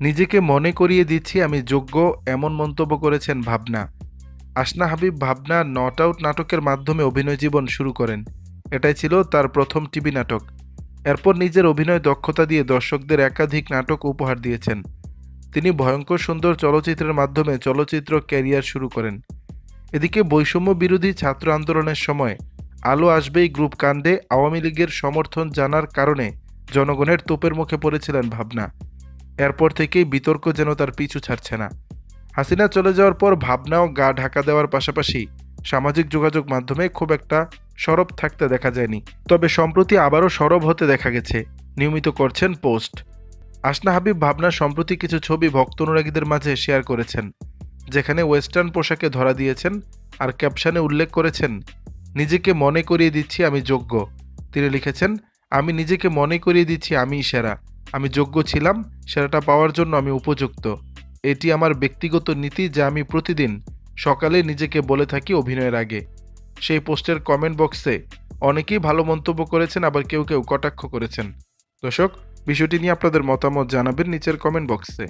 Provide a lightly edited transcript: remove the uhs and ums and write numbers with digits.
নিজেকে মনে করিয়ে দিচ্ছি আমি যোগ্য, এমন মন্তব্য করেছেন ভাবনা। আসনা হাবিব ভাবনা নট আউট নাটকের মাধ্যমে অভিনয় জীবন শুরু করেন। এটাই ছিল তার প্রথম টিভি নাটক। এরপর নিজের অভিনয় দক্ষতা দিয়ে দর্শকদের একাধিক নাটক উপহার দিয়েছেন। তিনি ভয়ঙ্কর সুন্দর চলচ্চিত্রের মাধ্যমে চলচ্চিত্র ক্যারিয়ার শুরু করেন। এদিকে বৈষম্য বিরোধী ছাত্র আন্দোলনের সময় আলো আসবেই গ্রুপ কাণ্ডে আওয়ামী লীগের সমর্থন জানার কারণে জনগণের তোপের মুখে পড়েছিলেন ভাবনা। এরপর থেকেই বিতর্ক যেন তার পিছু ছাড়ছে না। হাসিনা চলে যাওয়ার পর ভাবনাও গা ঢাকা দেওয়ার পাশাপাশি সামাজিক যোগাযোগ মাধ্যমে খুব একটা সরব থাকতে দেখা যায়নি। তবে সম্প্রতি আবারও সরব হতে দেখা গেছে, নিয়মিত করছেন পোস্ট। আসনা হাবিব ভাবনা সম্প্রতি কিছু ছবি ভক্ত অনুরাগীদের মাঝে শেয়ার করেছেন, যেখানে ওয়েস্টার্ন পোশাকে ধরা দিয়েছেন আর ক্যাপশনে উল্লেখ করেছেন, নিজেকে মনে করিয়ে দিচ্ছি আমি যোগ্য। তিনি লিখেছেন, আমি নিজেকে মনে করিয়ে দিচ্ছি আমিই সেরা, আমি যোগ্য ছিলাম, সেরাটা পাওয়ার জন্য আমি উপযুক্ত। এটি আমার ব্যক্তিগত নীতি, যা আমি প্রতিদিন সকালে নিজেকে বলে থাকি অভিনয়ের আগে। সেই পোস্টের কমেন্ট বক্সে অনেকেই ভালো মন্তব্য করেছেন, আবার কেউ কেউ কটাক্ষ করেছেন। দর্শক, বিষয়টি নিয়ে আপনাদের মতামত জানাবেন নিচের কমেন্ট বক্সে।